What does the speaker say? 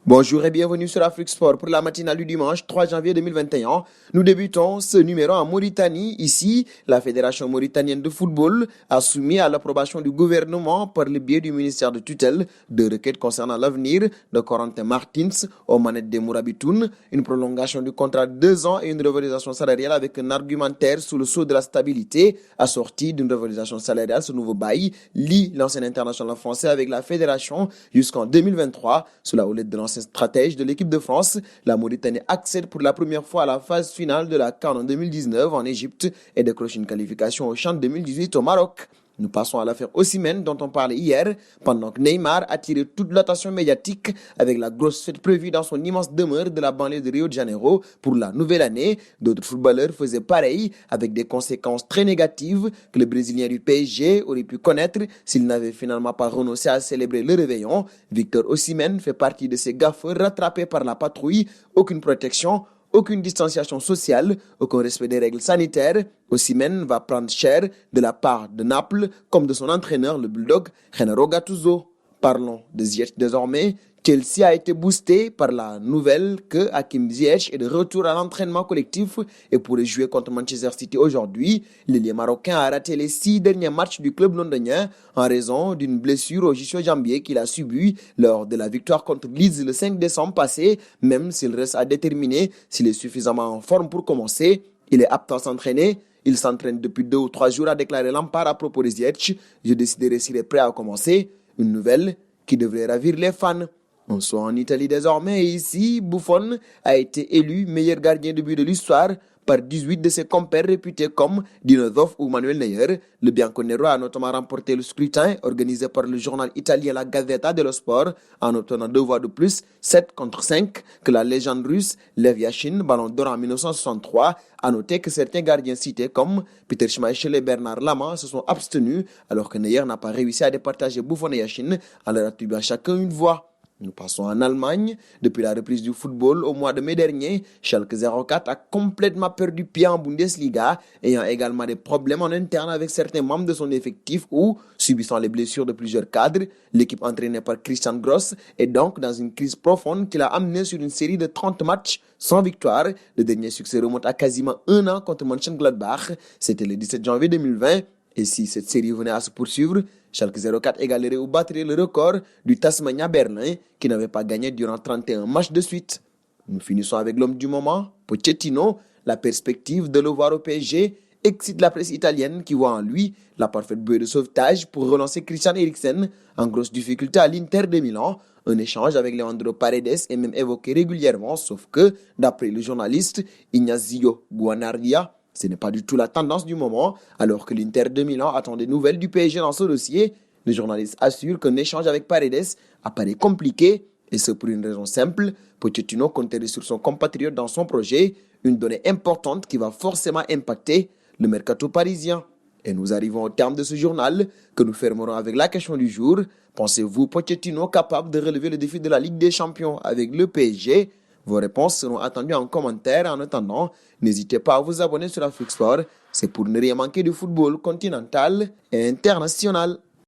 Bonjour et bienvenue sur Afrique Sport pour la matinale du dimanche 3 janvier 2021. Nous débutons ce numéro en Mauritanie. Ici, la Fédération mauritanienne de football a soumis à l'approbation du gouvernement par le biais du ministère de tutelle deux requêtes concernant l'avenir de Corentin Martins aux manettes des Mourabitoun, une prolongation du contrat de 2 ans et une revalorisation salariale avec un argumentaire sous le sceau de la stabilité, assorti d'une revalorisation salariale. Ce nouveau bail lie l'ancien international français avec la Fédération jusqu'en 2023 sous la houlette de l'ancien stratège de l'équipe de France. La Mauritanie accède pour la première fois à la phase finale de la CAN en 2019 en Égypte et décroche une qualification au CHAN 2018 au Maroc. Nous passons à l'affaire Osimhen dont on parlait hier, pendant que Neymar attirait toute l'attention médiatique avec la grosse fête prévue dans son immense demeure de la banlieue de Rio de Janeiro pour la nouvelle année. D'autres footballeurs faisaient pareil avec des conséquences très négatives que le Brésilien du PSG aurait pu connaître s'il n'avait finalement pas renoncé à célébrer le réveillon. Victor Osimhen fait partie de ces gaffeurs rattrapés par la patrouille, aucune protection, aucune distanciation sociale, aucun respect des règles sanitaires. Osimhen va prendre cher de la part de Naples comme de son entraîneur, le bulldog Gennaro Gattuso. Parlons de Ziyech désormais. Chelsea a été boosté par la nouvelle que Hakim Ziyech est de retour à l'entraînement collectif et pourrait jouer contre Manchester City aujourd'hui. L'ailier marocain a raté les 6 derniers matchs du club londonien en raison d'une blessure au ischio-jambier qu'il a subie lors de la victoire contre Leeds le 5 décembre passé. Même s'il reste à déterminer s'il est suffisamment en forme pour commencer, il est apte à s'entraîner. Il s'entraîne depuis 2 ou 3 jours, a déclaré Lampard à propos de Ziyech. Je déciderai s'il est prêt à commencer. Une nouvelle qui devrait ravir les fans. On soit en Italie désormais et ici, Buffon a été élu meilleur gardien de but de l'histoire par 18 de ses compères réputés comme Dino Zoff ou Manuel Neuer. Le Bianconero a notamment remporté le scrutin organisé par le journal italien La Gazzetta dello Sport en obtenant 2 voix de plus, 7 contre 5, que la légende russe Lev Yashin, ballon d'or en 1963. A noter que certains gardiens cités comme Peter Schmeichel et Bernard Lama se sont abstenus alors que Neuer n'a pas réussi à départager Buffon et Yashin en leur attribuant chacun une voix. Nous passons en Allemagne. Depuis la reprise du football au mois de mai dernier, Schalke 04 a complètement perdu pied en Bundesliga, ayant également des problèmes en interne avec certains membres de son effectif ou subissant les blessures de plusieurs cadres. L'équipe entraînée par Christian Gross est donc dans une crise profonde qui l'a amené sur une série de 30 matchs sans victoire. Le dernier succès remonte à quasiment 1 an contre Mönchengladbach. C'était le 17 janvier 2020. Et si cette série venait à se poursuivre, Schalke 04 égalerait ou battrait le record du Tasmania Berlin qui n'avait pas gagné durant 31 matchs de suite. Nous finissons avec l'homme du moment, Pochettino. La perspective de le voir au PSG excite la presse italienne qui voit en lui la parfaite bouée de sauvetage pour relancer Christian Eriksen en grosse difficulté à l'Inter de Milan. Un échange avec Leandro Paredes est même évoqué régulièrement, sauf que, d'après le journaliste Ignazio Guanardia, ce n'est pas du tout la tendance du moment, alors que l'Inter de Milan attend des nouvelles du PSG dans ce dossier. Le journaliste assure qu'un échange avec Paredes apparaît compliqué, et ce pour une raison simple. Pochettino compterait sur son compatriote dans son projet, une donnée importante qui va forcément impacter le mercato parisien. Et nous arrivons au terme de ce journal, que nous fermerons avec la question du jour. Pensez-vous Pochettino capable de relever le défi de la Ligue des Champions avec le PSG ? Vos réponses seront attendues en commentaire. En attendant, n'hésitez pas à vous abonner sur Afrique Sport. C'est pour ne rien manquer du football continental et international.